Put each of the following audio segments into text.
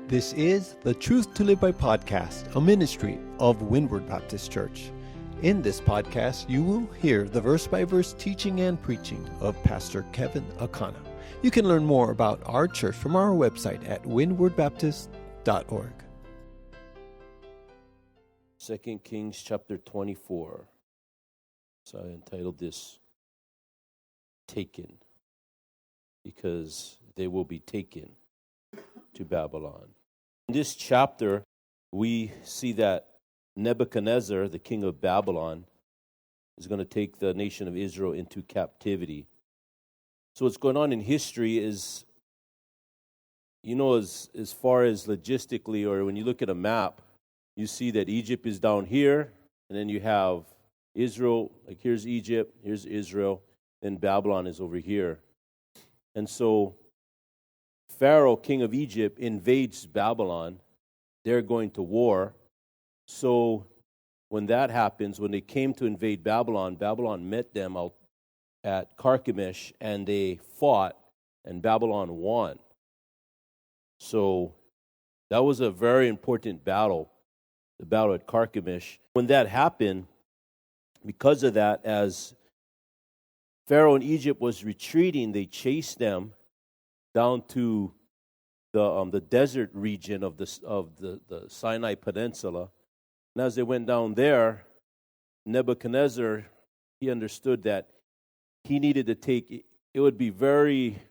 This is the Truth to Live By podcast, a ministry of Windward Baptist Church. In this podcast, you will hear the verse-by-verse teaching and preaching of Pastor Kevin Akana. You can learn more about our church from our website at windwardbaptist.org. 2 Kings chapter 24. So I entitled this, Taken, because they will be taken to Babylon. In this chapter, we see that Nebuchadnezzar, the king of Babylon, is going to take the nation of Israel into captivity. So what's going on in history is, as far as logistically, or when you look at a map, you see that Egypt is down here, and then you have Israel, like here's Egypt, here's Israel, and Babylon is over here. And so Pharaoh, king of Egypt, invades Babylon. They're going to war. So when that happens, when they came to invade Babylon, Babylon met them out at Carchemish, and they fought, and Babylon won. So that was a very important battle, the battle at Carchemish. When that happened, because of that, as Pharaoh in Egypt was retreating, they chased them down to the desert region of the Sinai Peninsula. And as they went down there, Nebuchadnezzar, he understood that he needed to take, it would be very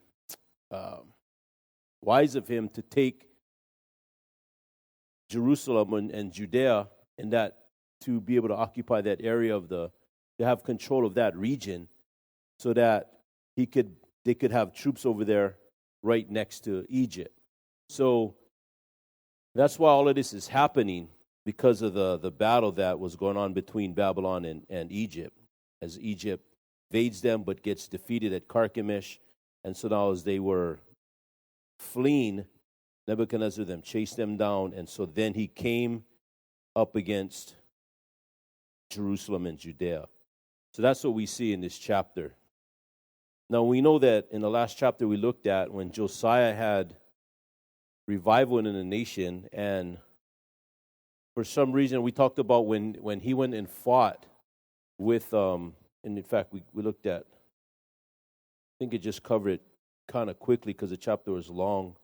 wise of him to take Jerusalem and Judea, and that to be able to occupy that area to have control of that region, so that they could have troops over there right next to Egypt. So that's why all of this is happening, because of the battle that was going on between Babylon and Egypt, as Egypt invades them but gets defeated at Carchemish. And so now as they were fleeing, Nebuchadnezzar them chased them down, and so then he came up against Jerusalem and Judea. So that's what we see in this chapter. Now we know that in the last chapter we looked at, when Josiah had revival in the nation, and for some reason we talked about when he went and fought with, and in fact we looked at, I think it just covered it kind of quickly because the chapter was long,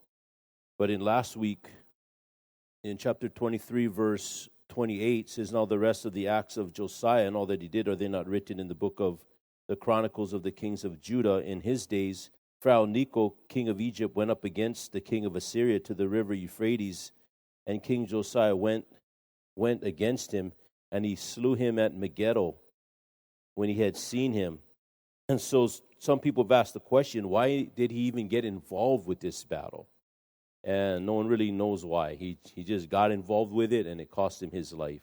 but in last week, in chapter 23, verse 28, says, "Now the rest of the acts of Josiah and all that he did, are they not written in the book of the Chronicles of the kings of Judah? In his days, Pharaoh Necho, king of Egypt, went up against the king of Assyria to the river Euphrates, and King Josiah went against him, and he slew him at Megiddo when he had seen him." And so some people have asked the question, why did he even get involved with this battle? And no one really knows why. He just got involved with it, and it cost him his life.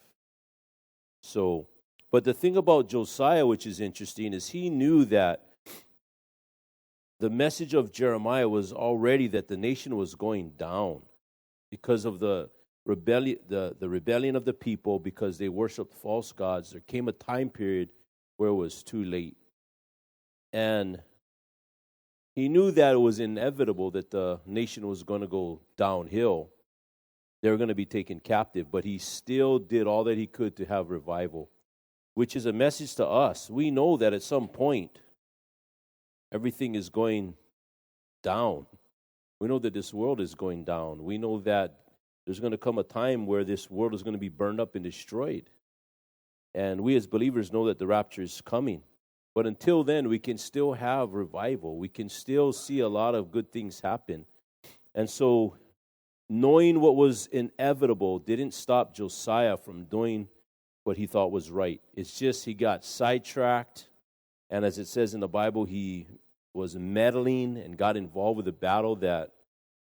So, but the thing about Josiah, which is interesting, is he knew that the message of Jeremiah was already that the nation was going down because of the rebellion of the people, because they worshiped false gods. There came a time period where it was too late. And he knew that it was inevitable that the nation was going to go downhill. They were going to be taken captive, but he still did all that he could to have revival, which is a message to us. We know that at some point, everything is going down. We know that this world is going down. We know that there's going to come a time where this world is going to be burned up and destroyed. And we as believers know that the rapture is coming. But until then, we can still have revival. We can still see a lot of good things happen. And so, knowing what was inevitable didn't stop Josiah from doing what he thought was right. It's just he got sidetracked. And as it says in the Bible, he was meddling and got involved with a battle that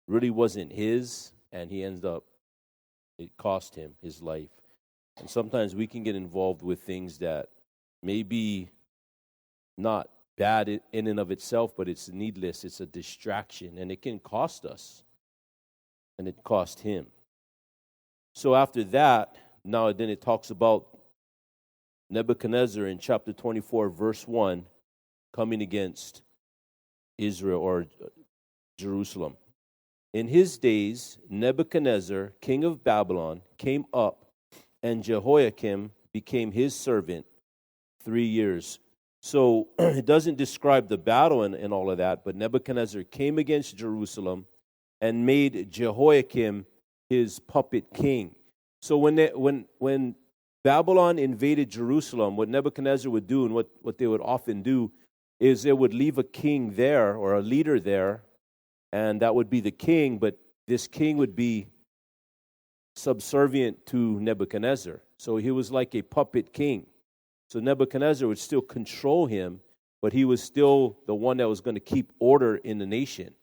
really wasn't his, and it cost him his life. And sometimes we can get involved with things that may be not bad in and of itself, but it's needless. It's a distraction, and it can cost us, and it cost him. So after that, now then it talks about Nebuchadnezzar in chapter 24, verse 1, coming against Israel or Jerusalem. In his days, Nebuchadnezzar, king of Babylon, came up, and Jehoiakim became his servant 3 years. So it doesn't describe the battle and all of that, but Nebuchadnezzar came against Jerusalem and made Jehoiakim his puppet king. So when Babylon invaded Jerusalem, what Nebuchadnezzar would do and what they would often do is they would leave a king there or a leader there, and that would be the king, but this king would be subservient to Nebuchadnezzar. So he was like a puppet king. So Nebuchadnezzar would still control him, but he was still the one that was going to keep order in the nation.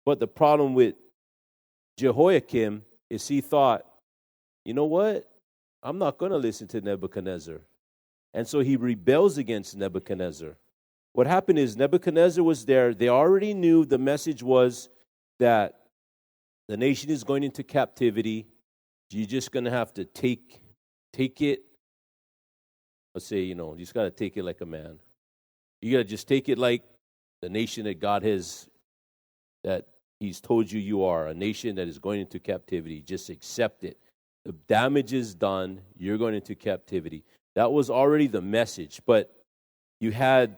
But the problem with Jehoiakim is he thought, you know what? I'm not going to listen to Nebuchadnezzar. And so he rebels against Nebuchadnezzar. What happened is Nebuchadnezzar was there. They already knew the message was that the nation is going into captivity. You're just going to have to take it. Let's say, you just got to take it like a man. You got to just take it like the nation that God has, that he's told you are, a nation that is going into captivity. Just accept it. The damage is done. You're going into captivity. That was already the message. But you had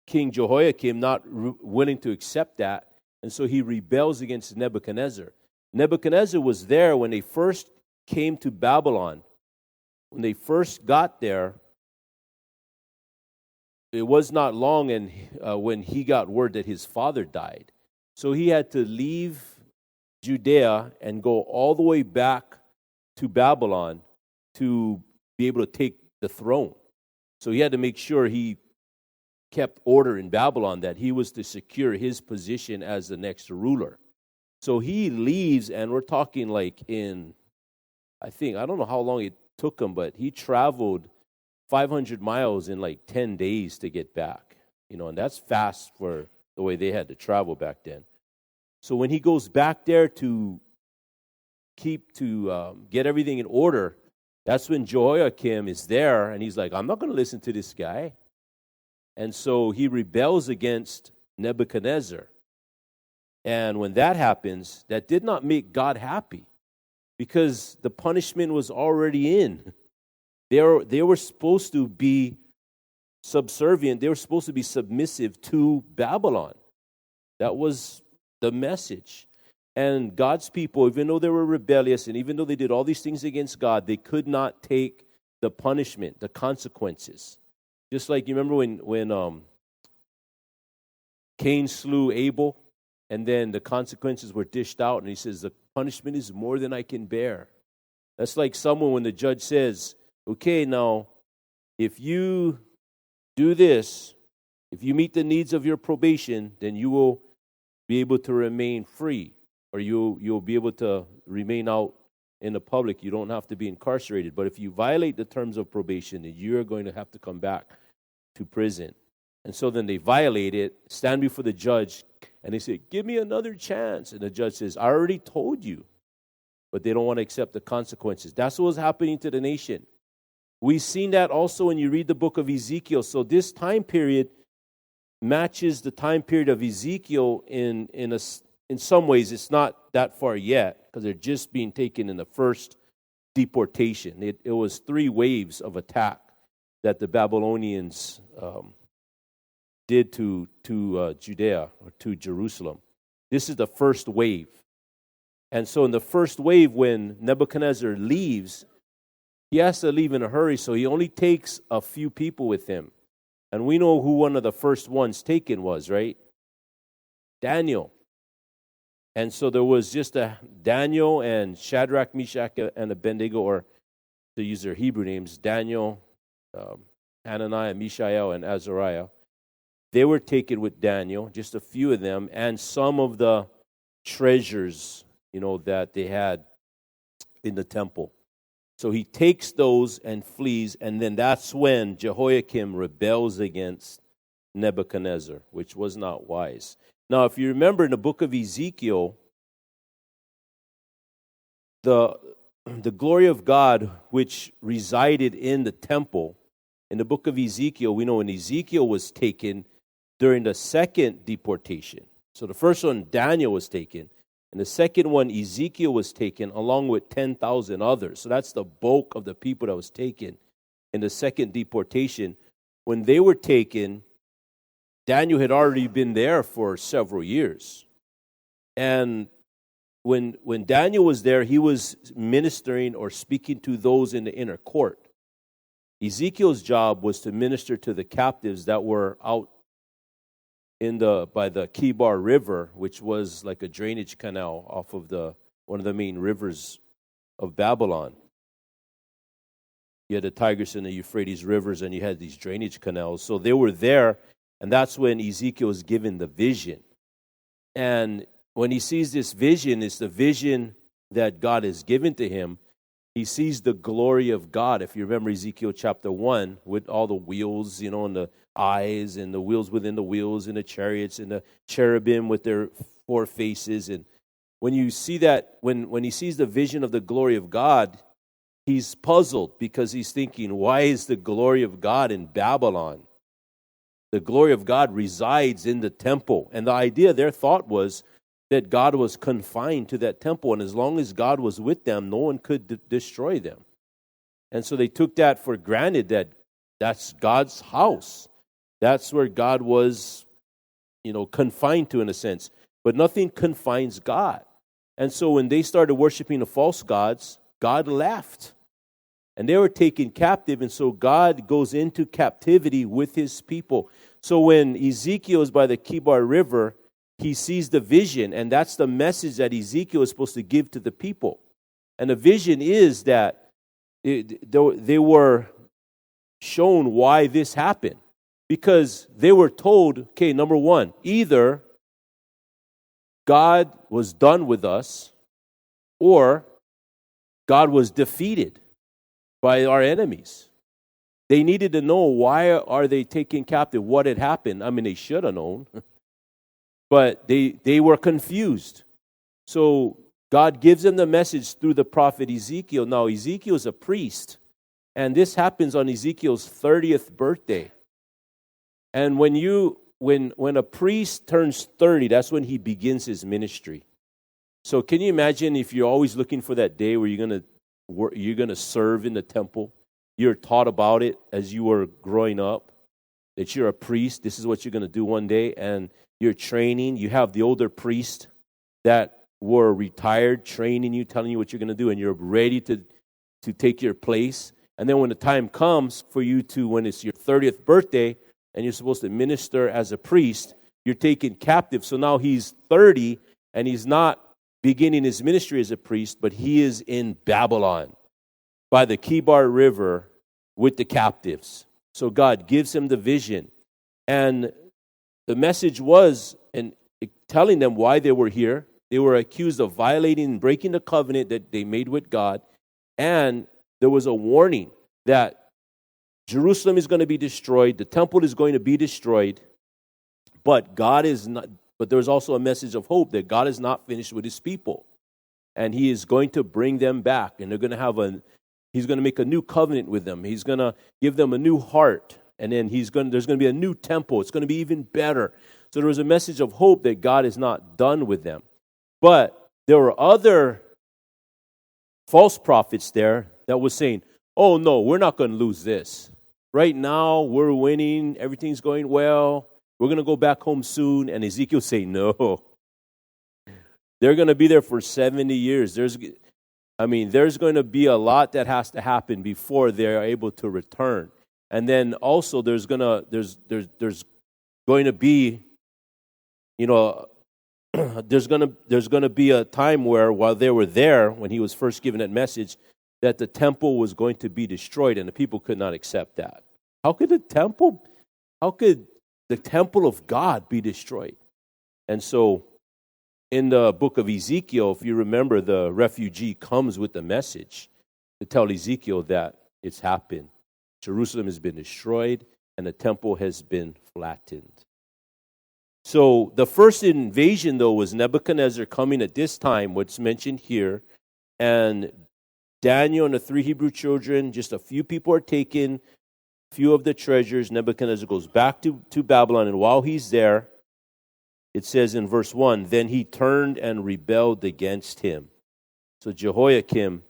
King Jehoiakim not willing to accept that, and so he rebels against Nebuchadnezzar. Nebuchadnezzar was there when they first came to Babylon. When they first got there, it was not long and when he got word that his father died. So he had to leave Judea and go all the way back to Babylon to be able to take the throne. So he had to make sure he kept order in Babylon, that he was to secure his position as the next ruler. So he leaves, and we're talking like I don't know how long it took him, but he traveled 500 miles in like 10 days to get back. And that's fast for the way they had to travel back then. So when he goes back there to get everything in order, that's when Jehoiakim is there, and he's like, I'm not going to listen to this guy. And so he rebels against Nebuchadnezzar. And when that happens, that did not make God happy, because the punishment was already in. They were supposed to be subservient. They were supposed to be submissive to Babylon. That was the message. And God's people, even though they were rebellious and even though they did all these things against God, they could not take the punishment, the consequences. Just like you remember when Cain slew Abel, and then the consequences were dished out, and he says, the punishment is more than I can bear. That's like someone when the judge says, okay, now, if you do this, if you meet the needs of your probation, then you will be able to remain free, or you'll be able to remain out in the public. You don't have to be incarcerated. But if you violate the terms of probation, then you're going to have to come back to prison. And so then they violate it, stand before the judge, and they say, give me another chance. And the judge says, I already told you. But they don't want to accept the consequences. That's what was happening to the nation. We've seen that also when you read the book of Ezekiel. So this time period matches the time period of Ezekiel in some ways. It's not that far yet, because they're just being taken in the first deportation. It was 3 waves of attack that the Babylonians did to Judea, or to Jerusalem. This is the first wave. And so in the first wave, when Nebuchadnezzar leaves, he has to leave in a hurry, so he only takes a few people with him. And we know who one of the first ones taken was, right? Daniel. And so there was just Daniel and Shadrach, Meshach, and Abednego, or to use their Hebrew names, Daniel, Hananiah, Mishael, and Azariah. They were taken with Daniel, just a few of them, and some of the treasures, that they had in the temple. So he takes those and flees, and then that's when Jehoiakim rebels against Nebuchadnezzar, which was not wise. Now, if you remember in the book of Ezekiel, the glory of God which resided in the temple, in the book of Ezekiel, we know when Ezekiel was taken during the second deportation. So the first one, Daniel, was taken. And the second one, Ezekiel, was taken along with 10,000 others. So that's the bulk of the people that was taken in the second deportation. When they were taken, Daniel had already been there for several years. And when Daniel was there, he was ministering or speaking to those in the inner court. Ezekiel's job was to minister to the captives that were out by the Kibar River, which was like a drainage canal off of one of the main rivers of Babylon. You had the Tigris and the Euphrates rivers, and you had these drainage canals. So they were there, and that's when Ezekiel was given the vision. And when he sees this vision, it's the vision that God has given to him. He sees the glory of God. If you remember Ezekiel chapter 1, with all the wheels, and the eyes, and the wheels within the wheels, and the chariots, and the cherubim with their four faces. And when you see that, when he sees the vision of the glory of God, he's puzzled because he's thinking, why is the glory of God in Babylon? The glory of God resides in the temple. And the idea, their thought was that God was confined to that temple, and as long as God was with them, no one could destroy them. And so they took that for granted, that that's God's house. That's where God was, confined to, in a sense. But nothing confines God. And so when they started worshiping the false gods, God left. And they were taken captive, and so God goes into captivity with his people. So when Ezekiel is by the Kibar River, he sees the vision, and that's the message that Ezekiel is supposed to give to the people. And the vision is that they were shown why this happened. Because they were told, okay, number one, either God was done with us, or God was defeated by our enemies. They needed to know, why are they taken captive? What had happened? I mean, they should have known. But they were confused. So God gives them the message through the prophet Ezekiel. Now, Ezekiel is a priest, and this happens on Ezekiel's 30th birthday. And when a priest turns 30, that's when he begins his ministry. So can you imagine if you're always looking for that day where you're gonna serve in the temple? You're taught about it as you were growing up, that you're a priest. This is what you're going to do one day, and you're training. You have the older priests that were retired training you, telling you what you're going to do, and you're ready to take your place. And then when the time comes for you when it's your 30th birthday, and you're supposed to minister as a priest, you're taken captive. So now he's 30, and he's not beginning his ministry as a priest, but he is in Babylon by the Kibar River with the captives. So God gives him the vision. And the message was, and telling them why they were here. They were accused of violating and breaking the covenant that they made with God. And there was a warning that Jerusalem is going to be destroyed. The temple is going to be destroyed. But God is not. But there was also a message of hope that God is not finished with his people. And he is going to bring them back. And they're going to he's going to make a new covenant with them. He's going to give them a new heart. And then there's going to be a new temple. It's going to be even better. So there was a message of hope that God is not done with them. But there were other false prophets there that was saying, oh no, we're not going to lose this. Right now, we're winning. Everything's going well. We're going to go back home soon. And Ezekiel say, no. They're going to be there for 70 years. There's going to be a lot that has to happen before they're able to return. And then also there's going to be, there's going to be a time where, while they were there, when he was first given that message, that the temple was going to be destroyed, and the people could not accept that. How could the temple of God be destroyed? And so in the book of Ezekiel, if you remember, the refugee comes with the message to tell Ezekiel that it's happened. Jerusalem has been destroyed, and the temple has been flattened. So the first invasion, though, was Nebuchadnezzar coming at this time, what's mentioned here, and Daniel and the 3 Hebrew children, just a few people are taken, few of the treasures. Nebuchadnezzar goes back to Babylon, and while he's there, it says in verse 1, then he turned and rebelled against him. So Jehoiakim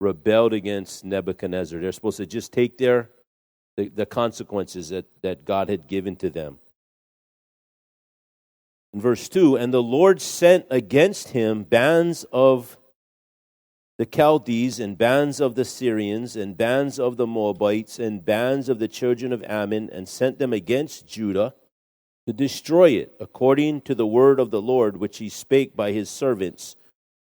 rebelled against Nebuchadnezzar. They're supposed to just take the consequences that God had given to them. In verse 2, and the Lord sent against him bands of the Chaldees and bands of the Syrians and bands of the Moabites and bands of the children of Ammon, and sent them against Judah to destroy it, according to the word of the Lord, which he spake by his servants,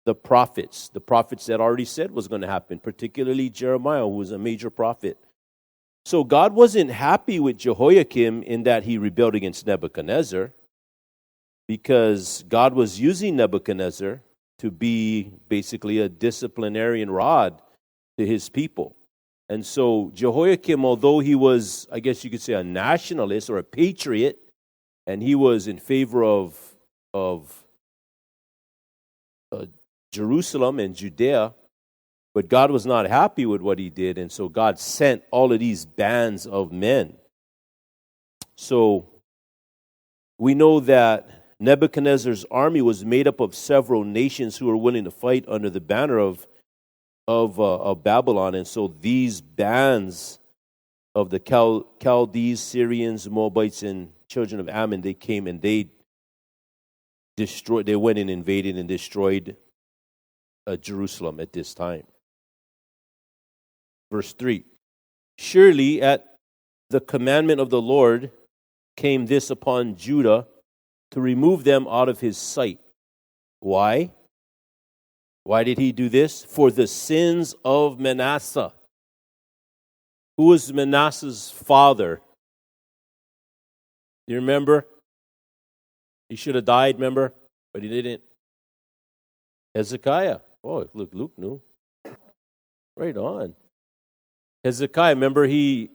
the prophets that already said was going to happen, particularly Jeremiah, who was a major prophet. So God wasn't happy with Jehoiakim in that he rebelled against Nebuchadnezzar, because God was using Nebuchadnezzar to be basically a disciplinarian rod to his people. And so Jehoiakim, although he was, I guess you could say, a nationalist or a patriot, and he was in favor of Jerusalem and Judea, but God was not happy with what he did, and so God sent all of these bands of men. So we know that Nebuchadnezzar's army was made up of several nations who were willing to fight under the banner of Babylon, and so these bands of the Chaldees, Syrians, Moabites, and children of Ammon, they came and they went and invaded and destroyed Jerusalem at this time. Verse 3, surely at the commandment of the Lord came this upon Judah, to remove them out of his sight. Why? Why did he do this? For the sins of Manasseh. Who was Manasseh's father? Do you remember? He should have died, remember? But he didn't. Hezekiah. Oh, look, Luke knew. Right on. Hezekiah, remember he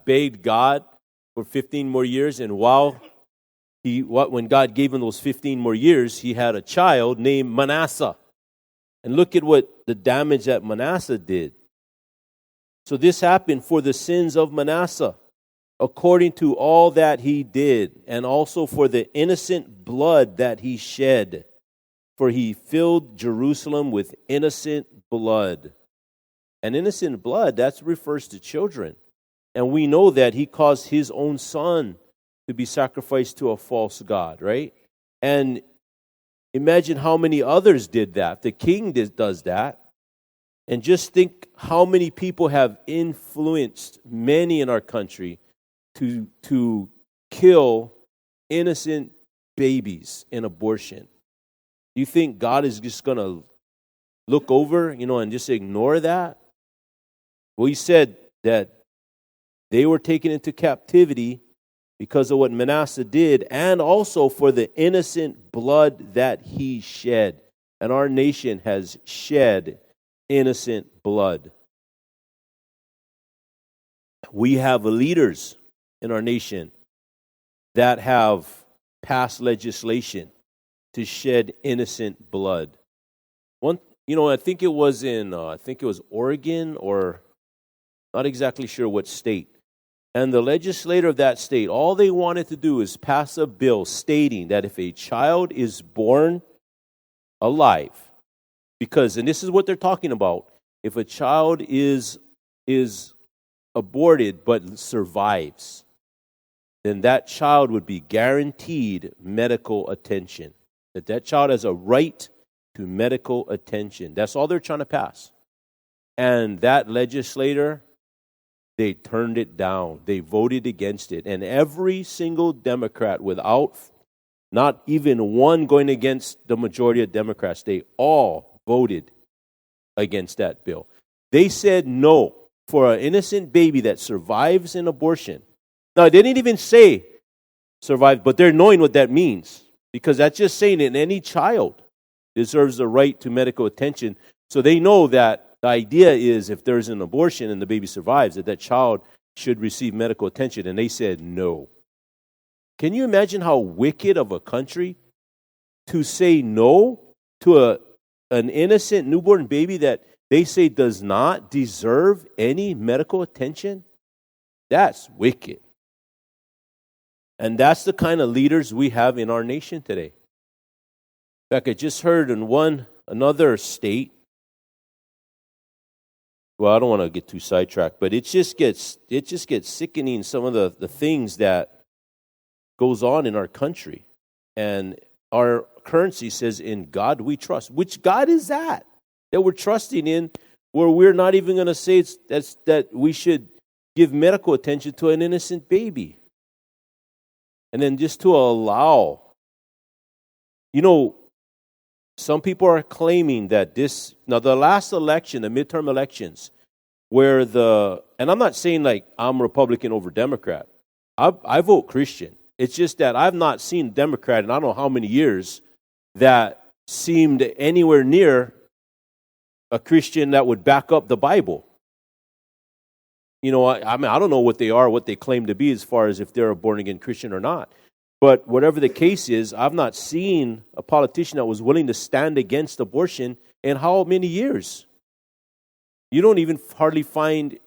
begged God for 15 more years, and when God gave him those 15 more years, he had a child named Manasseh. And look at what the damage that Manasseh did. So this happened for the sins of Manasseh, according to all that he did, and also for the innocent blood that he shed. For he filled Jerusalem with innocent blood. And innocent blood, that refers to children. And we know that he caused his own son to be sacrificed to a false god, right? And imagine how many others did that. The king does that. And just think how many people have influenced many in our country to kill innocent babies in abortion. Do you think God is just going to look over, and just ignore that? Well, he said that they were taken into captivity because of what Manasseh did, and also for the innocent blood that he shed. And our nation has shed innocent blood. We have leaders in our nation that have passed legislation to shed innocent blood. I think it was Oregon, or not exactly sure what state. And the legislator of that state, all they wanted to do is pass a bill stating that if a child is born alive, and this is what they're talking about, if a child is aborted but survives, then that child would be guaranteed medical attention. That child has a right to medical attention. That's all they're trying to pass. And that legislator, they turned it down. They voted against it. And every single Democrat, without not even one going against the majority of Democrats, they all voted against that bill. They said no for an innocent baby that survives an abortion. Now, they didn't even say survive, but they're knowing what that means, because that's just saying that any child deserves the right to medical attention. So they know that the idea is if there's an abortion and the baby survives, that child should receive medical attention. And they said no. Can you imagine how wicked of a country to say no to an innocent newborn baby that they say does not deserve any medical attention? That's wicked. And that's the kind of leaders we have in our nation today. In fact, I just heard in another state, well, I don't want to get too sidetracked, but it just gets sickening, some of the things that goes on in our country. And our currency says, in God we trust. Which God is that we're trusting in, where we're not even going to say that we should give medical attention to an innocent baby? And then just to allow, some people are claiming that the last election, the midterm elections, and I'm not saying like I'm Republican over Democrat. I vote Christian. It's just that I've not seen Democrat in I don't know how many years that seemed anywhere near a Christian that would back up the Bible. I don't know what they are, what they claim to be as far as if they're a born-again Christian or not. But whatever the case is, I've not seen a politician that was willing to stand against abortion in how many years? You don't even hardly find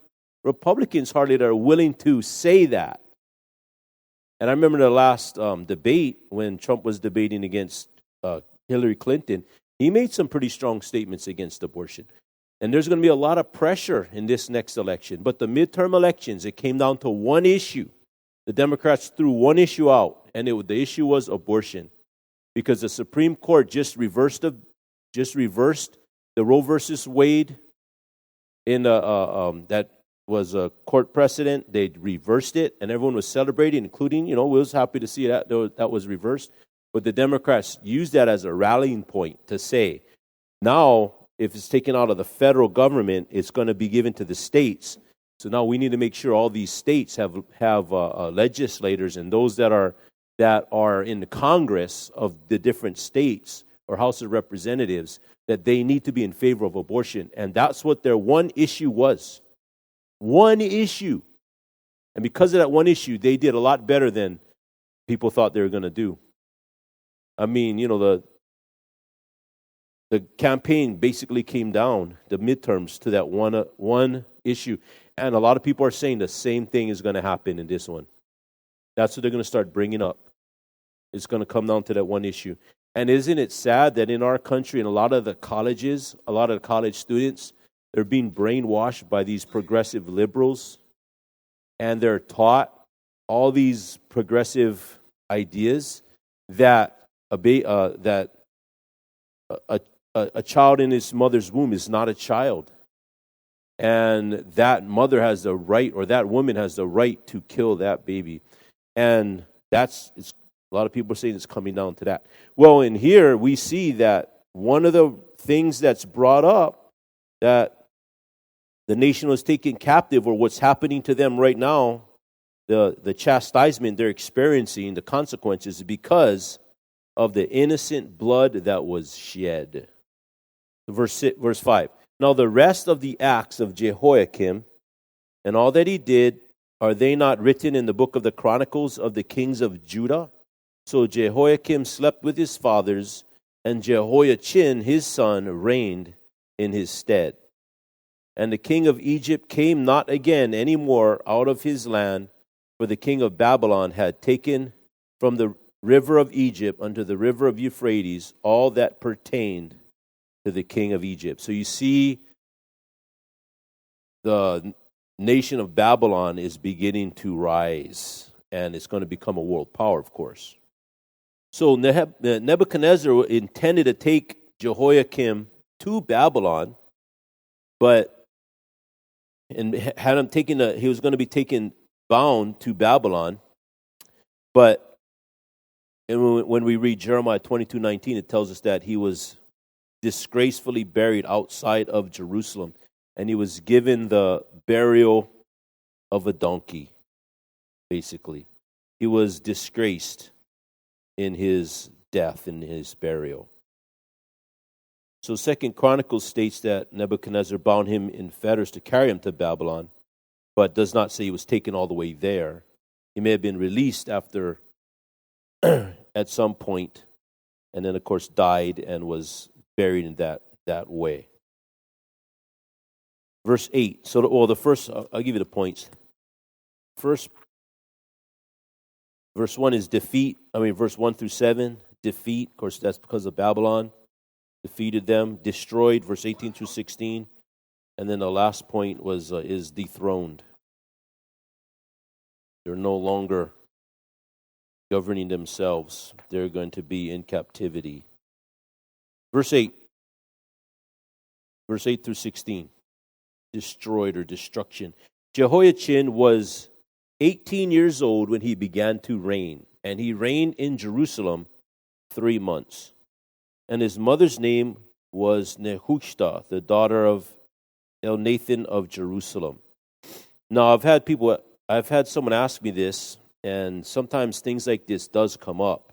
Republicans that are willing to say that. And I remember the last debate when Trump was debating against Hillary Clinton, he made some pretty strong statements against abortion. And there's going to be a lot of pressure in this next election. But the midterm elections, it came down to one issue. The Democrats threw one issue out, and the issue was abortion. Because the Supreme Court just reversed the Roe versus Wade that was a court precedent. They reversed it, and everyone was celebrating, including, we was happy to see that was reversed. But the Democrats used that as a rallying point to say, now, if it's taken out of the federal government, it's going to be given to the states. So now we need to make sure all these states have legislators and those that are in the Congress of the different states or House of Representatives, that they need to be in favor of abortion. And that's what their one issue was. One issue. And because of that one issue, they did a lot better than people thought they were going to do. I mean, the campaign basically came down, the midterms, to that one issue. And a lot of people are saying the same thing is going to happen in this one. That's what they're going to start bringing up. It's going to come down to that one issue. And isn't it sad that in our country, in a lot of the colleges, a lot of the college students, they're being brainwashed by these progressive liberals, and they're taught all these progressive ideas that a child in his mother's womb is not a child. And that mother has the right, or that woman has the right to kill that baby. And a lot of people are saying it's coming down to that. Well, in here, we see that one of the things that's brought up, that the nation was taken captive, or what's happening to them right now, the chastisement they're experiencing, the consequences, because of the innocent blood that was shed. Verse 5. Now the rest of the acts of Jehoiakim and all that he did, are they not written in the book of the Chronicles of the kings of Judah? So Jehoiakim slept with his fathers, and Jehoiachin his son reigned in his stead. And the king of Egypt came not again any more out of his land, for the king of Babylon had taken from the river of Egypt unto the river of Euphrates all that pertained to the king of Egypt. So you see, the nation of Babylon is beginning to rise, and it's going to become a world power, of course. So Nebuchadnezzar intended to take Jehoiakim to Babylon, and had him he was going to be taken bound to Babylon. But when we read Jeremiah 22:19, it tells us that he was disgracefully buried outside of Jerusalem, and he was given the burial of a donkey, basically. He was disgraced in his death, in his burial. So 2 Chronicles states that Nebuchadnezzar bound him in fetters to carry him to Babylon, but does not say he was taken all the way there. He may have been released after, at some point, and then, of course, died and was buried in that way. Verse 8. So, the first, I'll give you the points. First Verse 1 is verse 1 through 7, defeat. Of course, that's because of Babylon. Defeated them, destroyed, verse 18 through 16. And then the last point is dethroned. They're no longer governing themselves. They're going to be in captivity. Verse 8 through 16, destroyed or destruction. Jehoiachin was 18 years old when he began to reign, and he reigned in Jerusalem 3 months. And his mother's name was Nehushta, the daughter of Elnathan of Jerusalem. Now, I've had someone ask me this, and sometimes things like this does come up.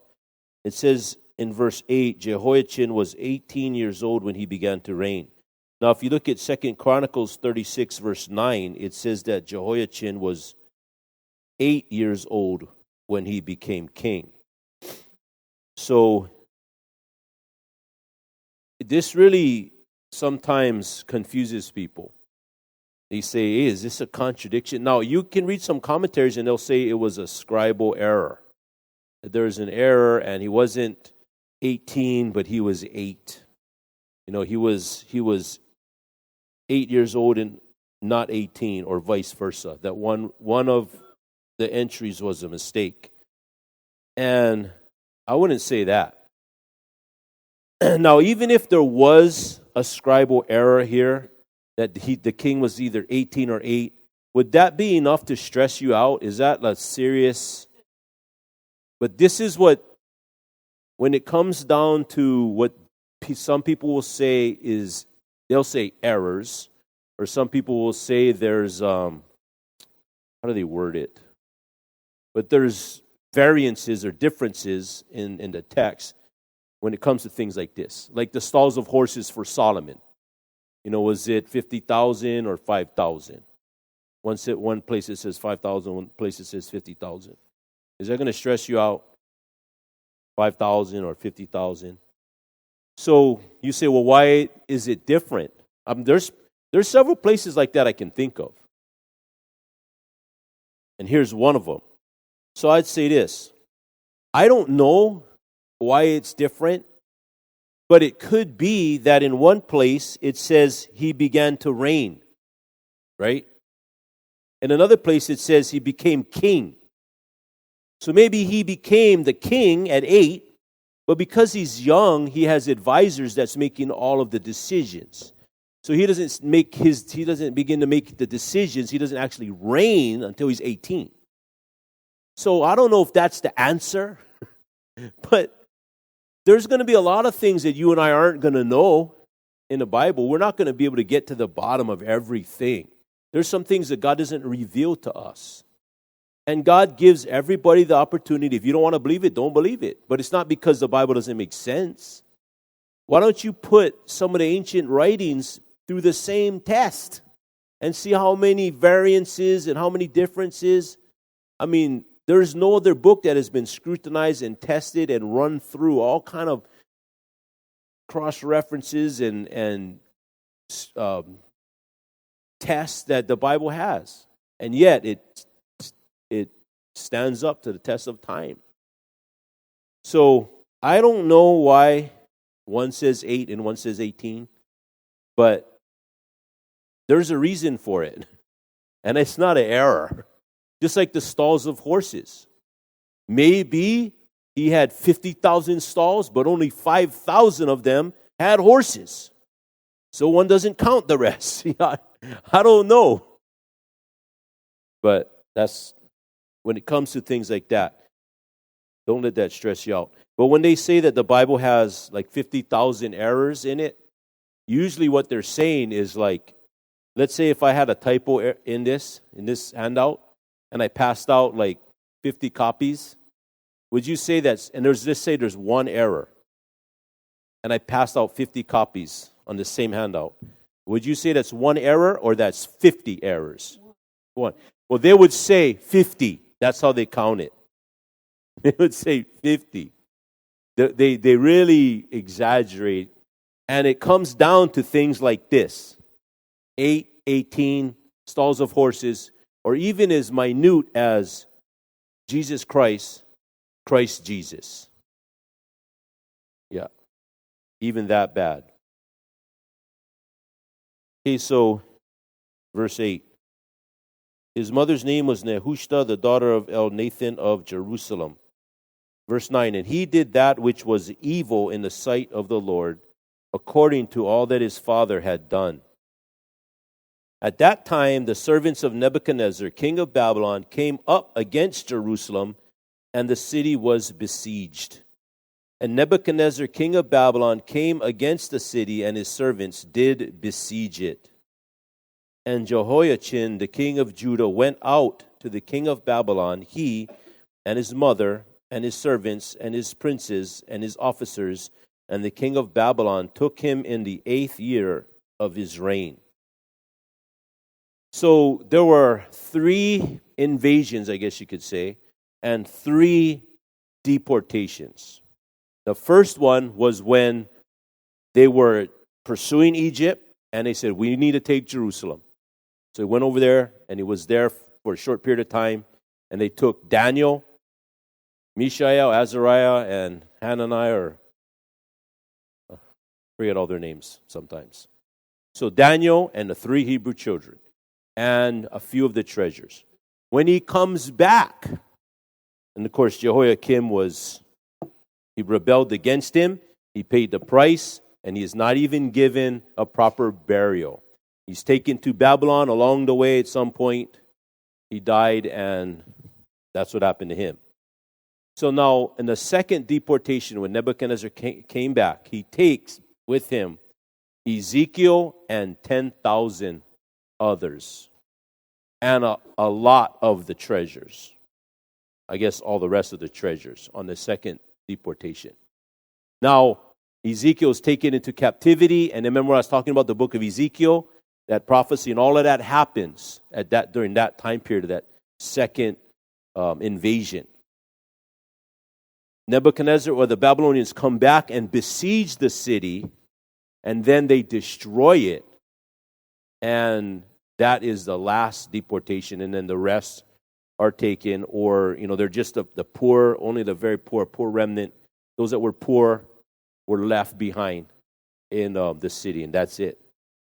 It says in verse 8, Jehoiachin was 18 years old when he began to reign. Now, if you look at 2 Chronicles 36, verse 9, it says that Jehoiachin was 8 years old when he became king. So, this really sometimes confuses people. They say, hey, is this a contradiction? Now, you can read some commentaries and they'll say it was a scribal error. There's an error and he wasn't 18, but he was 8. He was 8 years old and not 18, or vice versa. That one of the entries was a mistake. And I wouldn't say that. Now, even if there was a scribal error here, that the king was either 18 or 8, would that be enough to stress you out? Is that a serious? But this is what, when it comes down to what some people will say is, they'll say errors, or some people will say there's, how do they word it? But there's variances or differences in the text when it comes to things like this. Like the stalls of horses for Solomon. Was it 50,000 or 5,000? One place it says 5,000, one place it says 50,000. Is that going to stress you out? 5,000 or 50,000? So you say, well, why is it different? There's several places like that I can think of. And here's one of them. So I'd say this. I don't know why it's different, but it could be that in one place it says he began to reign, right? In another place it says he became king. So maybe he became the king at 8, but because he's young, he has advisors that's making all of the decisions. So he doesn't begin to make the decisions. He doesn't actually reign until he's 18. So I don't know if that's the answer, but there's going to be a lot of things that you and I aren't going to know in the Bible. We're not going to be able to get to the bottom of everything. There's some things that God doesn't reveal to us. And God gives everybody the opportunity. If you don't want to believe it, don't believe it. But it's not because the Bible doesn't make sense. Why don't you put some of the ancient writings through the same test and see how many variances and how many differences? I mean, there's no other book that has been scrutinized and tested and run through all kind of cross-references and tests that the Bible has. And yet it stands up to the test of time. So I don't know why one says 8 and one says 18, but there's a reason for it. And it's not an error. Just like the stalls of horses. Maybe he had 50,000 stalls, but only 5,000 of them had horses. So one doesn't count the rest. I don't know. But that's, when it comes to things like that, don't let that stress you out. But when they say that the Bible has like 50,000 errors in it, usually what they're saying is like, let's say if I had a typo in this handout, and I passed out like 50 copies, would you say that's, and there's one error, and I passed out 50 copies on the same handout, would you say that's one error or that's 50 errors? One. Well, they would say 50. That's how they count it. They would say 50. They really exaggerate, and it comes down to things like this: 8, 18, stalls of horses, or even as minute as Jesus Christ Christ Jesus. Yeah, even that bad. Okay, so verse 8. His mother's name was Nehushta, the daughter of Elnathan of Jerusalem. Verse 9, and he did that which was evil in the sight of the Lord, according to all that his father had done. At that time, the servants of Nebuchadnezzar, king of Babylon, came up against Jerusalem, and the city was besieged. And Nebuchadnezzar, king of Babylon, came against the city, and his servants did besiege it. And Jehoiachin, the king of Judah, went out to the king of Babylon, he and his mother and his servants and his princes and his officers, and the king of Babylon took him in the 8th year of his reign. So there were 3 invasions, I guess you could say, and 3 deportations. The first one was when they were pursuing Egypt, and they said, we need to take Jerusalem. So he went over there, and he was there for a short period of time, and they took Daniel, Mishael, Azariah, and Hananiah, or I forget all their names sometimes. So Daniel and the 3 Hebrew children, and a few of the treasures. When he comes back, and of course Jehoiakim he rebelled against him, he paid the price, and he is not even given a proper burial. He's taken to Babylon. Along the way, at some point, he died, and that's what happened to him. So now, in the second deportation, when Nebuchadnezzar came back, he takes with him Ezekiel and 10,000 others, and a lot of the treasures. I guess all the rest of the treasures on the second deportation. Now, Ezekiel is taken into captivity, and remember I was talking about the book of Ezekiel, that prophecy and all of that happens during that time period of that second invasion. Nebuchadnezzar or the Babylonians come back and besiege the city, and then they destroy it, and that is the last deportation, and then the rest are taken, or they're just the poor, only the very poor remnant. Those that were poor were left behind in the city, and that's it.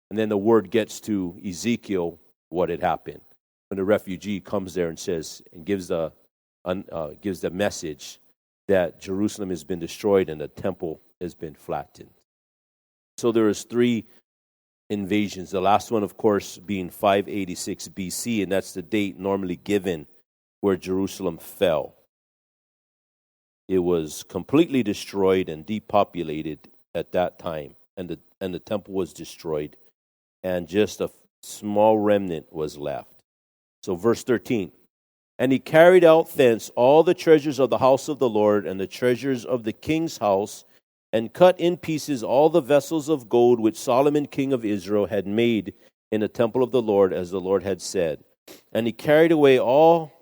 And then the word gets to Ezekiel what had happened when the refugee comes there and says and gives the message that Jerusalem has been destroyed and the temple has been flattened. So there was 3 invasions. The last one, of course, being 586 BC, and that's the date normally given where Jerusalem fell. It was completely destroyed and depopulated at that time, and the temple was destroyed, and just a small remnant was left. So verse 13, and he carried out thence all the treasures of the house of the Lord and the treasures of the king's house, and cut in pieces all the vessels of gold which Solomon king of Israel had made in the temple of the Lord, as the Lord had said. And he carried away all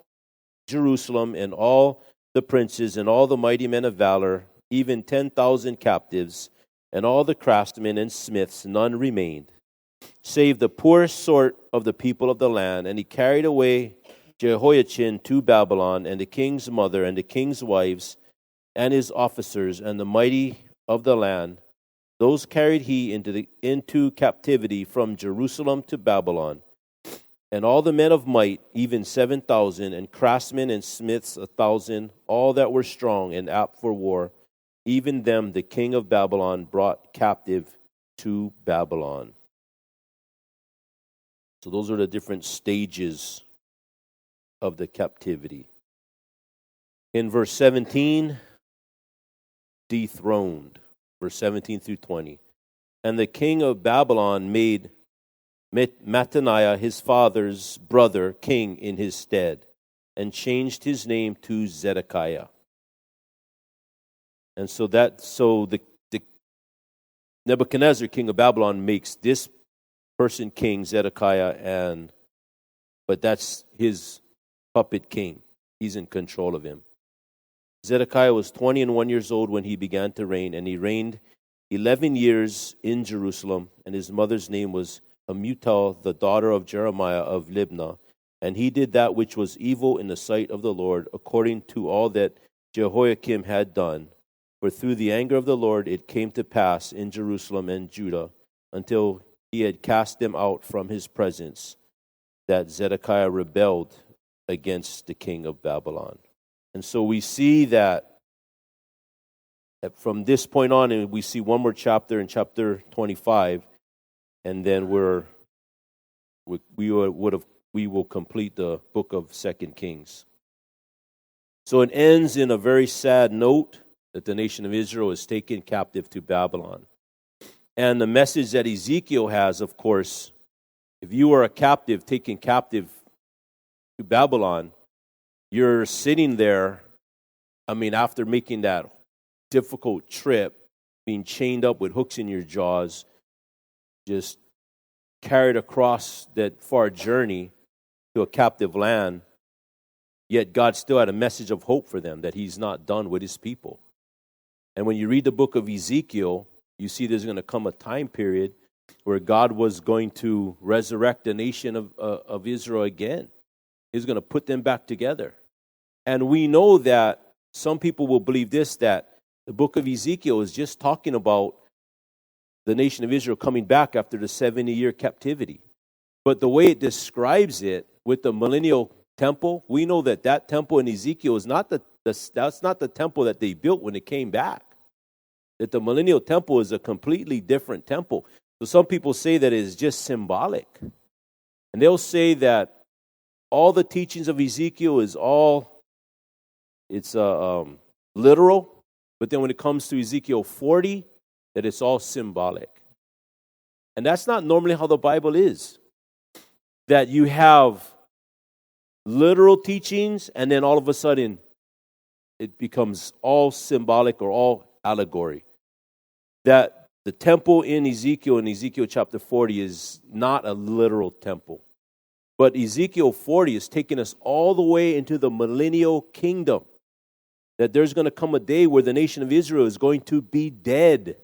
Jerusalem and all the princes and all the mighty men of valor, even 10,000 captives, and all the craftsmen and smiths, none remained, save the poorest sort of the people of the land. And he carried away Jehoiachin to Babylon, and the king's mother, and the king's wives, and his officers, and the mighty of the land. Those carried he into captivity from Jerusalem to Babylon. And all the men of might, even 7,000, and craftsmen and smiths 1,000, all that were strong and apt for war, even them the king of Babylon brought captive to Babylon. So those are the different stages of the captivity. In verse 17, dethroned. Verse 17 through 20. And the king of Babylon made Mattaniah, his father's brother, king in his stead, and changed his name to Zedekiah. And so the Nebuchadnezzar, king of Babylon, makes this person king, Zedekiah, but that's his puppet king. He's in control of him. Zedekiah was 21 years old when he began to reign, and he reigned 11 years in Jerusalem, and his mother's name was Hamutal, the daughter of Jeremiah of Libnah. And he did that which was evil in the sight of the Lord, according to all that Jehoiakim had done. For through the anger of the Lord it came to pass in Jerusalem and Judah, until he had cast them out from his presence, that Zedekiah rebelled against the king of Babylon. And so we see that from this point on, and we see one more chapter in chapter 25, and then we will complete the book of 2 Kings. So it ends in a very sad note that the nation of Israel is taken captive to Babylon. And the message that Ezekiel has, of course, if you are a captive, taken captive to Babylon, you're sitting there, after making that difficult trip, being chained up with hooks in your jaws, just carried across that far journey to a captive land, yet God still had a message of hope for them, that he's not done with his people. And when you read the book of Ezekiel, you see there's going to come a time period where God was going to resurrect the nation of Israel again. He's going to put them back together. And we know that some people will believe this, that the book of Ezekiel is just talking about the nation of Israel coming back after the 70-year captivity. But the way it describes it with the millennial temple, we know that temple in Ezekiel is not that's not the temple that they built when it came back. That the millennial temple is a completely different temple. So some people say that it is just symbolic. And they'll say that all the teachings of Ezekiel is literal, but then when it comes to Ezekiel 40, that it's all symbolic. And that's not normally how the Bible is. That you have literal teachings, and then all of a sudden, it becomes all symbolic or all allegory. That the temple in Ezekiel chapter 40, is not a literal temple. But Ezekiel 40 is taking us all the way into the millennial kingdom. That there's going to come a day where the nation of Israel is going to be dead.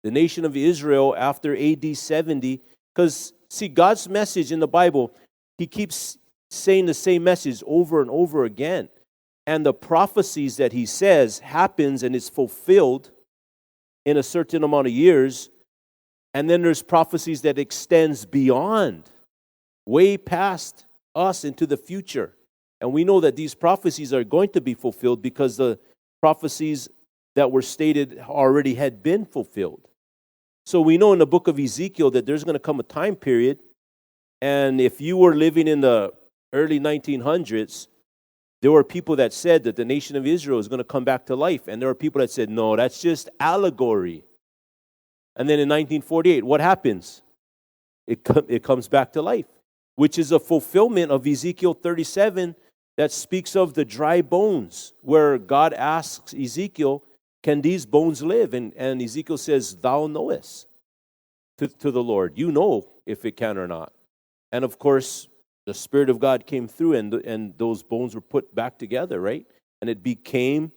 The nation of Israel after AD 70. Because, see, God's message in the Bible, he keeps saying the same message over and over again. And the prophecies that he says happens and is fulfilled in a certain amount of years. And then there's prophecies that extends beyond, way past us into the future. And we know that these prophecies are going to be fulfilled because the prophecies that were stated already had been fulfilled. So we know in the book of Ezekiel that there's going to come a time period, and if you were living in the early 1900s, there were people that said that the nation of Israel is going to come back to life, and there were people that said, no, that's just allegory. And then in 1948, what happens? It comes back to life, which is a fulfillment of Ezekiel 37 that speaks of the dry bones, where God asks Ezekiel, can these bones live? And Ezekiel says, thou knowest, to the Lord. You know if it can or not. And of course, the Spirit of God came through, and those bones were put back together, right? And it became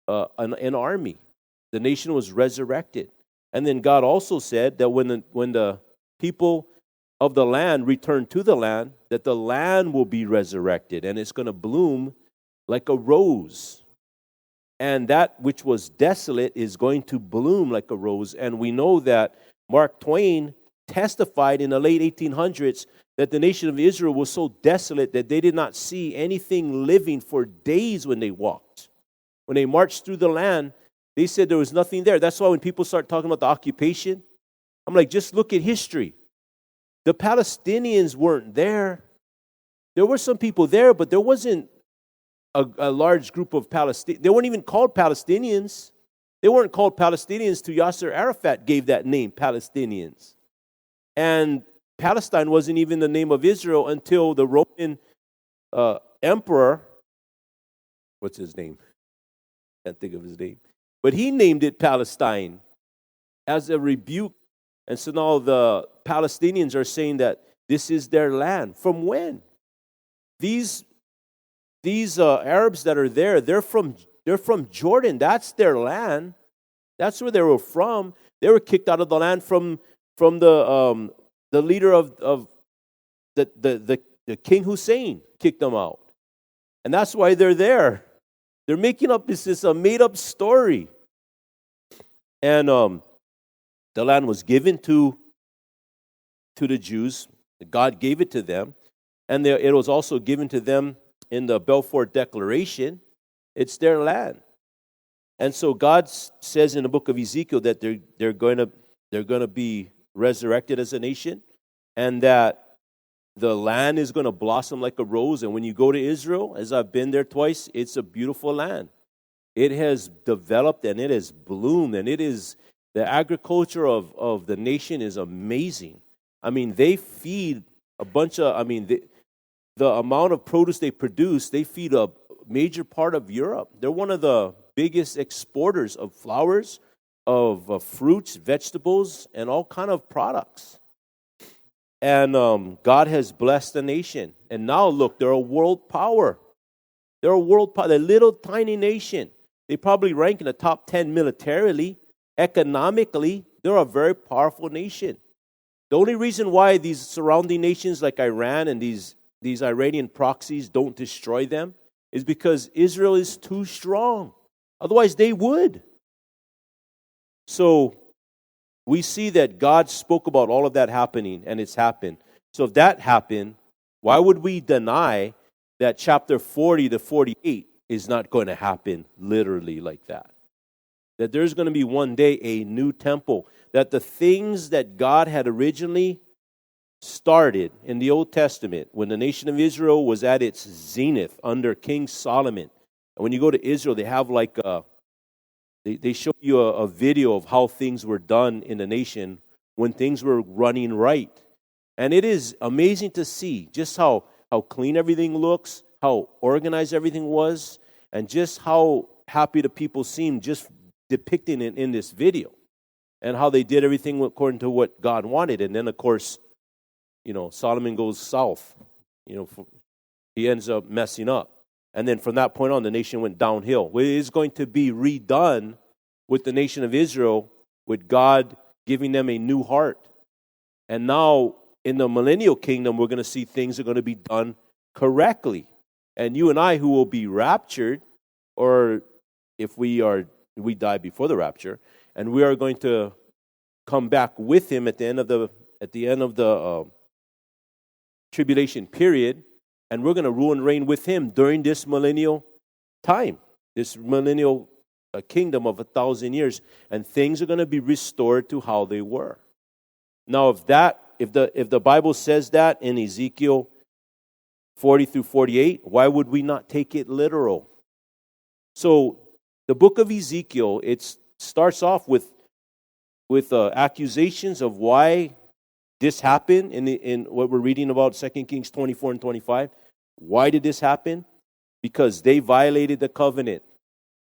an army. The nation was resurrected. And then God also said that when the people of the land return to the land, that the land will be resurrected, and it's going to bloom like a rose. And that which was desolate is going to bloom like a rose. And we know that Mark Twain testified in the late 1800s that the nation of Israel was so desolate that they did not see anything living for days when they walked. When they marched through the land, they said there was nothing there. That's why when people start talking about the occupation, I'm like, just look at history. The Palestinians weren't there. There were some people there, but there wasn't a large group of Palestinians. They weren't even called Palestinians. They weren't called Palestinians till Yasser Arafat gave that name, Palestinians. And Palestine wasn't even the name of Israel until the Roman emperor, what's his name? Can't think of his name. But he named it Palestine as a rebuke. And so now the Palestinians are saying that this is their land. From when? These Arabs that are there, they're from Jordan. That's their land. That's where they were from. They were kicked out of the land from the leader of the King Hussein kicked them out, and that's why they're there. They're making up this a made-up story. And the land was given to the Jews. God gave it to them. And it was also given to them in the Balfour Declaration. It's their land. And so God says in the book of Ezekiel that they're going to be resurrected as a nation, and that the land is going to blossom like a rose. And when you go to Israel, as I've been there twice, it's a beautiful land. It has developed and it has bloomed, and the agriculture of the nation is amazing. I mean, they feed a bunch of, the amount of produce they produce, they feed a major part of Europe. They're one of the biggest exporters of flowers, of fruits, vegetables, and all kind of products. And God has blessed the nation. And now look, they're a world power. They're a world power. They're a little tiny nation. They probably rank in the top 10 militarily. Economically, they're a very powerful nation. The only reason why these surrounding nations like Iran and these Iranian proxies don't destroy them is because Israel is too strong. Otherwise, they would. So we see that God spoke about all of that happening, and it's happened. So if that happened, why would we deny that chapter 40 to 48 is not going to happen literally like that? That there's going to be one day a new temple. That the things that God had originally started in the Old Testament, when the nation of Israel was at its zenith under King Solomon. And when you go to Israel, they have like they show you a video of how things were done in the nation when things were running right. And it is amazing to see just how clean everything looks, how organized everything was, and just how happy the people seemed just depicting it in this video. And how they did everything according to what God wanted. And then, of course, Solomon goes south. He ends up messing up. And then from that point on, the nation went downhill. It is going to be redone with the nation of Israel, with God giving them a new heart. And now, in the millennial kingdom, we're going to see things are going to be done correctly. And you and I, who will be raptured, or if we die before the rapture, and we are going to come back with him at the end of the tribulation period, and we're going to rule and reign with him during this millennial time, this millennial kingdom of 1,000 years, and things are going to be restored to how they were. Now, if the Bible says that in Ezekiel 40 through 48, why would we not take it literal? So, the book of Ezekiel, it starts off with accusations of why this happened in what we're reading about 2 Kings 24 and 25. Why did this happen? Because they violated the covenant.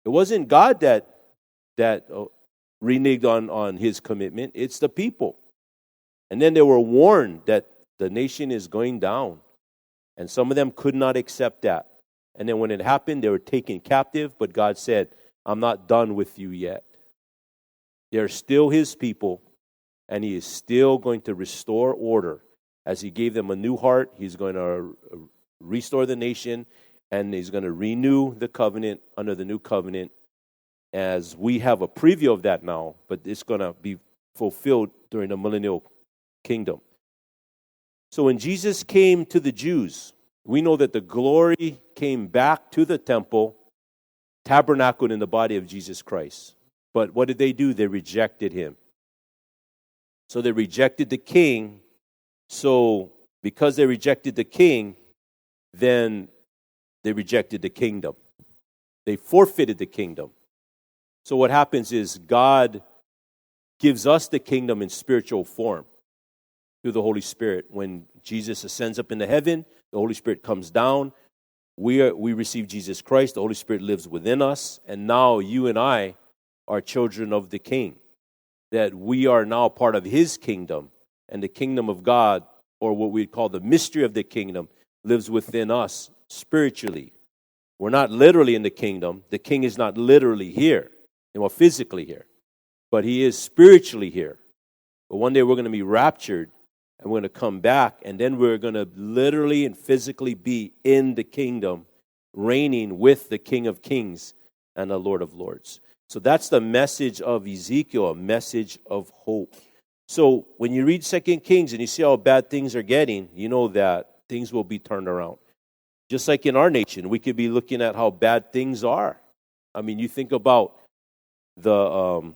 It wasn't God that reneged on his commitment. It's the people. And then they were warned that the nation is going down. And some of them could not accept that. And then when it happened, they were taken captive. But God said, I'm not done with you yet. They're still his people. And he is still going to restore order. As he gave them a new heart, he's going to restore the nation. And he's going to renew the covenant under the new covenant. As we have a preview of that now. But it's going to be fulfilled during the millennial kingdom. So when Jesus came to the Jews, we know that the glory came back to the temple, tabernacled in the body of Jesus Christ. But what did they do? They rejected him. So they rejected the king. So because they rejected the king, then they rejected the kingdom. They forfeited the kingdom. So what happens is God gives us the kingdom in spiritual form through the Holy Spirit. When Jesus ascends up into heaven, the Holy Spirit comes down. We receive Jesus Christ. The Holy Spirit lives within us. And now you and I are children of the King. That we are now part of his kingdom. And the kingdom of God, or what we call the mystery of the kingdom, lives within us spiritually. We're not literally in the kingdom. The king is not literally here, physically here. But he is spiritually here. But one day we're going to be raptured. And we're going to come back, and then we're going to literally and physically be in the kingdom, reigning with the King of Kings and the Lord of Lords. So that's the message of Ezekiel, a message of hope. So when you read 2 Kings and you see how bad things are getting, you know that things will be turned around. Just like in our nation, we could be looking at how bad things are. I mean, you think about the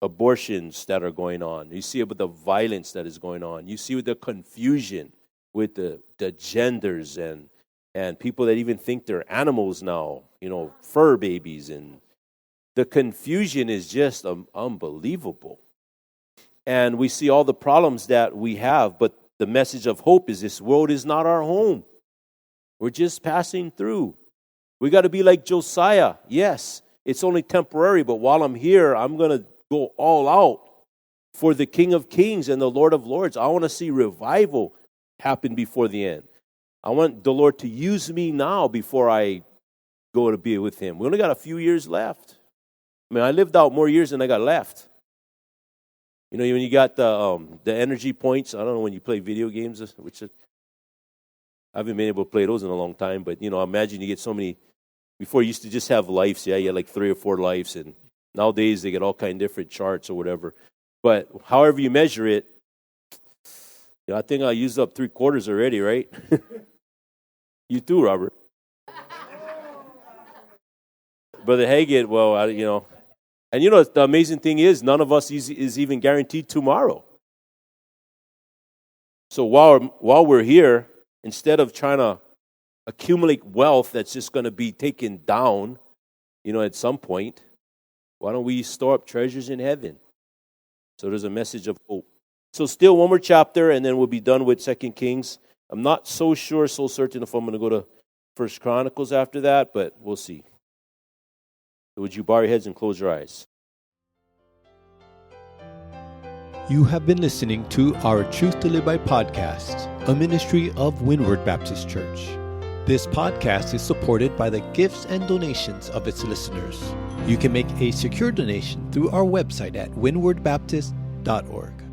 abortions that are going on. You see about the violence that is going on. You see with the confusion with the genders and people that even think they're animals now, fur babies. And the confusion is just unbelievable. And we see all the problems that we have, but the message of hope is this world is not our home. We're just passing through. We got to be like Josiah. Yes, it's only temporary, but while I'm here, I'm going to go all out for the King of Kings and the Lord of Lords. I want to see revival happen before the end. I want the Lord to use me now before I go to be with Him. We only got a few years left. I mean, I lived out more years than I got left. When you got the energy points, I don't know when you play video games, which I haven't been able to play those in a long time, but, imagine you get so many. Before, you used to just have lives. Yeah, you had like 3 or 4 lives, and nowadays they get all kind of different charts or whatever. But however you measure it, I think I used up 3/4 already, right? You too, Robert. Brother Haggett, well, and the amazing thing is, none of us is even guaranteed tomorrow. So while we're here, instead of trying to accumulate wealth that's just going to be taken down, at some point, why don't we store up treasures in heaven? So there's a message of hope. So still one more chapter, and then we'll be done with 2 Kings. I'm not so certain if I'm going to go to 1 Chronicles after that, but we'll see. So would you bow your heads and close your eyes? You have been listening to our Truth to Live By podcast, a ministry of Windward Baptist Church. This podcast is supported by the gifts and donations of its listeners. You can make a secure donation through our website at windwardbaptist.org.